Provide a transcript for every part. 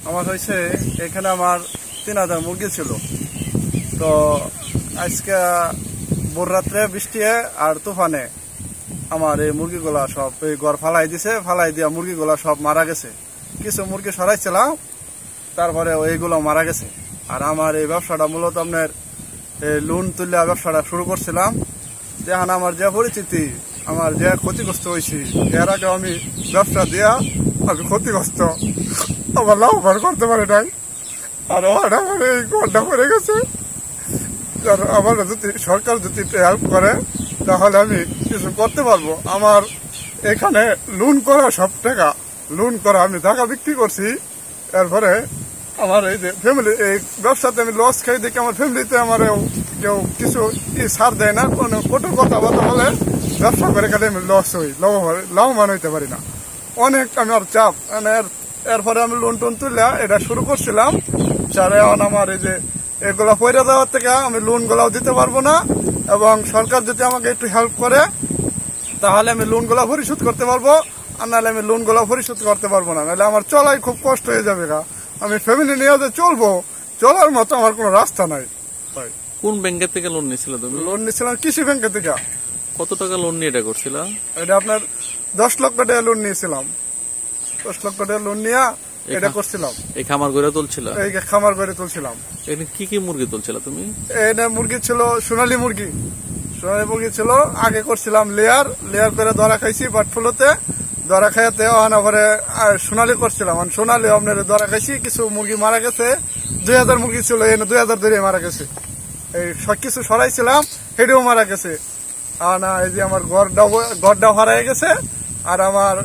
আমার হয়েছে এখানে আমার 3000 মুরগি ছিল। তো আজকে ভোর রাত্রে বৃষ্টি আর তুফানে আমার এই মুরগিগুলা সব এই ঘর ফালাই দিছে, ফালাই দিয়া মুরগিগুলা সব মারা গেছে। কিছু মুরগি সরাইছিলাম, তারপরে এইগুলো মারা গেছে। আর আমার এই ব্যবসাটা মূলত আপনার লোন তুলে ব্যবসাটা শুরু করছিলাম। যেখানে আমার যে পরিচিতি, আমার যে ক্ষতিগ্রস্ত হয়েছি, এর আগে আমি ব্যবসা দিয়া আমি ক্ষতিগ্রস্ত, আমার লাভবান করতে পারে নাই। আর আমার এই ঘরটা পড়ে গেছে। আমার যদি সরকার যদি হেল্প করে তাহলে আমি কিছু করতে পারবো। আমার এখানে লোন করা সব টাকা লোন করা, আমি টাকা বিক্রি করছি। এরপরে আমার এই যে ফ্যামিলি, এই ব্যবসাতে আমি লস খাই দেখি আমার ফ্যামিলিতে আমার কেউ কিছু ছাড় দেয় না। কোনো কঠোর কথাবার্তা বলে ব্যবসা করে গেলে আমি লস হই, লাভবান হইতে পারি না। অনেক আমার চাপ। এরপরে আমি লোন টোন তুলে এটা শুরু করছিলাম। এখন আমার এই যে এগুলা পয়রা দেওয়ার থেকে আমি লোন গুলাও দিতে পারবো না, এবং সরকার যদি আমাকে একটু হেল্প করে তাহলে আমি লোন গুলা পরিশোধ করতে পারবো। আর নাহলে আমি লোন গুলা পরিশোধ করতে পারবো না, নাহলে আমার চলাই খুব কষ্ট হয়ে যাবে। আমি ফ্যামিলি নিয়ে যে চলবো, চলার মতো আমার কোনো রাস্তা নাই। কোন ব্যাংকের থেকে লোন নিয়েছিল তুমি? লোন নিয়েছিলাম কৃষি ব্যাংকের থেকে। কত টাকা লোন নিয়ে এটা করছিল? এটা আপনার 10 লক্ষ টাকা লোন নিয়েছিলাম। 10 লক্ষ টাকা লোন নিয়ে এটা করছিলাম। এই খামার গড়ে তুলছিল? এই খামার গড়ে তুলছিলাম। এখানে কি কি মুরগি তুলছিল তুমি? এটা মুরগি ছিল সোনালী মুরগি। সোনালী মুরগি ছিল। আগে করছিলাম লেয়ার করে ধরা খাইছি বাট ফুলোতে, ধরা খাইতে পরে সোনালী করছিলাম। সোনালী আপনার ধরা খাইছি, কিছু মুরগি মারা গেছে। 2000 মুরগি ছিল, 2000 ধরে মারা গেছে। এই সব কিছু সরাইছিলাম, সেটাও মারা গেছে। আর না, এই যে আমার ঘরটাও হারাই গেছে। আর আমার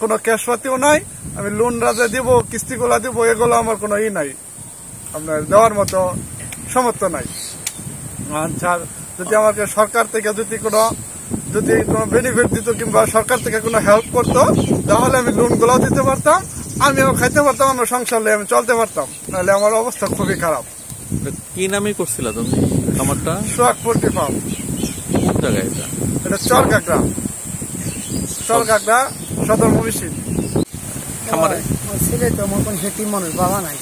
কোনো ক্যাশ পাতিও নাই। আমি লোন রাজা দিব, কিস্তিগুলা দিব, এগুলো আমার কোনো নাই, আপনার দেওয়ার মতো সামর্থ্য নাই। আচ্ছা, যদি আমাকে সরকার থেকে যদি কোনো বেনিফিট দিত কিংবা সরকার থেকে কোনো হেল্প করতো তাহলে আমি লোন গুলাও দিতে পারতাম, আমিও খাইতে পারতাম, আমার সংসার নিয়ে আমি চলতে পারতাম। নাহলে আমার অবস্থা খুবই খারাপ। কি নামে করছিল তুমি খামারটা? সোহাগ পোল্ট্রি ফার্ম। কোন জায়গায় এটা? এটা চরকাকড়া সদর ময়মনসিংহ। খামারে ছেলে তো আমার কোন হেঁটি মানুষ, বাবা নাই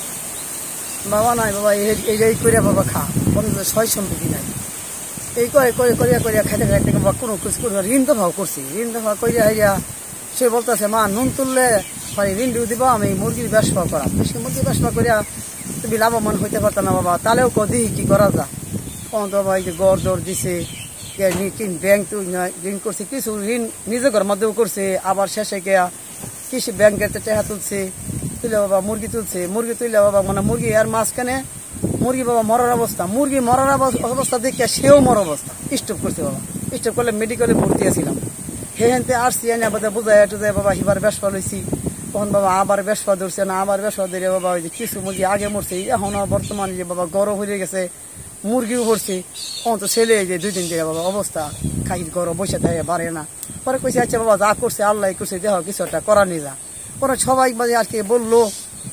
বাবা এই করে বাবা খা, কোনো সয় সম্পত্তি নাই। এই করিয়া খাইতে বাবা কোনো কিছু করবে। ঋণ দফাও করছি, ঋণ দফা করিয়া হাইয়া সে বলতেছে মা নুন তুললে ঋণ দিয়ে দিব, আমি মুরগির ব্যবসা করা। মুরগির ব্যবসা করিয়া তুমি লাভবান হইতে পারত না বাবা। তাহলেও কদি কি করা যা। কখন তো বাবা এই যে গড় দর দিছে, ব্যাংক ঋণ করছে, কিছু ঋণ নিজে ঘর মধ্যেও করছে। আবার শেষে গিয়া কৃষি ব্যাংকের টাকা তুলছে, তুলে বাবা মুরগি তুলছে। মুরগি তুললে বাবা মানে মুরগি আর মাঝখানে মুরগি বাবা মরার অবস্থা, মুরগি মরার অবস্থা দেখে সেও মর অবস্থা। স্টপ করছে বাবা, স্টপ করলে মেডিকেলে ভর্তি আছিলাম। হেনতে আসছি এনে বাদে বুঝাই টুজাই বাবা এবার ব্যবসা লইছি। তখন বাবা আবার ব্যবসা ধরছে না, আবার ব্যবসা ধরে বাবা ওই যে কিছু মুরগি আগে মরছে, এখন বর্তমানে যে বাবা গরম হয়ে গেছে, মুরগিও পড়ছে। তখন তো ছেলে যে 2 দিন থেকে বাবা অবস্থা খাই গরম বসে থাকে, বাড়ে না। পরে কইছে আচ্ছা বাবা যা করছে আল্লাহ করছে, দেখো কিছু একটা করা নিয়ে যা। পরে সবাই বাজে আর কি বললো,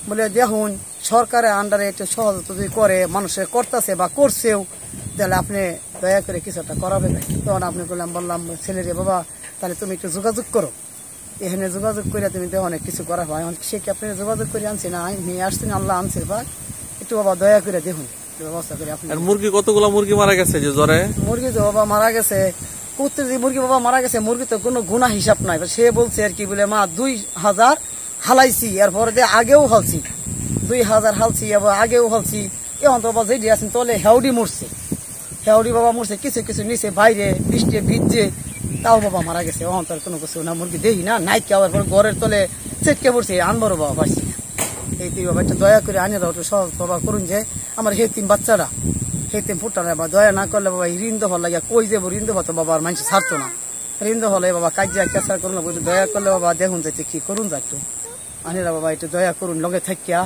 বলে দেখুন সরকারের আন্ডারে একটু সহযোগিতা যদি করে, মানুষের করতেছে বা করছেও, তাহলে আপনি দয়া করে কিছু একটা করাবে। তখন আপনি বললাম ছেলেরে বাবা তাহলে তুমি একটু যোগাযোগ করো, এখানে যোগাযোগ করে তুমি দেখো অনেক কিছু করা হয়। সে কি আপনি যোগাযোগ করে আনছি না, নিয়ে আসছেন, আল্লাহ আনছে ভাই, একটু বাবা দয়া করে দেখুন ব্যবস্থা করে। আপনি মুরগি কতগুলো মুরগি মারা গেছে যে জ্বরে? মুরগি তো বাবা মারা গেছে, প্রত্যেক মুরগি বাবা মারা গেছে। মুরগি তো কোনো গুণা হিসাব নাই। সে বলছে আর কি বলে মা 2000 হালাইছি, এরপরে আগেও হালছি, 2000 হালছি, আবার আগেও হালছি। এখন তো বাবা যেটি আছেন তলে হেউডি মরছে, হেউডি বাবা মরছে, কিছু নিচে বাইরে বৃষ্টি ভিজছে, তাও বাবা মারা গেছে। এখন তার কোনো কিছু না, মুরগি দেখি না নাই কেউ ঘরের তলে চেটকে পড়ছে, আনবারও বাবা পারছি না। এই তুই বাবা একটু দয়া করে আনিয়ে দাও, একটু সহজ বাবা করুন যে আমার হেতিম বাচ্চারা, হেতিম ফুটানো বাবা দয়া না করলে বাবা ঋণ দফা লাগিয়া কই যাবো, ঋণ দফা তো বাবা আর মানুষ ছাড়তো না। ঋণ দফা হলে বাবা কাজিয়া কেঁচা করুন, দয়া করলে বাবা দেখুন যাইতে কি করুন যা, একটু আনিরা বাবা একটু দয়া করুন। লগে থাকিয়া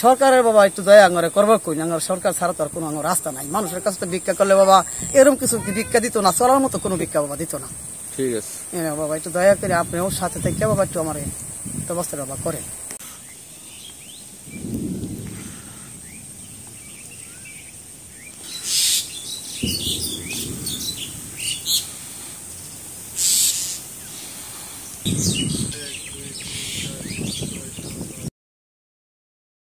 সরকারের বাবা একটু দয়া আঙরে করবো কই, আঙর সরকার ছাড়া তো আর কোনো রাস্তা নাই। মানুষের কাছে তো ভিক্ষা করলে বাবা এরকম কিছু ভিক্ষা দিত না, চলার মতো কোনো ভিক্ষা বাবা দিত না। ঠিক আছে বাবা একটু দয়া করে আপনি ওর সাথে থেকে বাবা একটু আমার ব্যবস্থা বাবা করেন।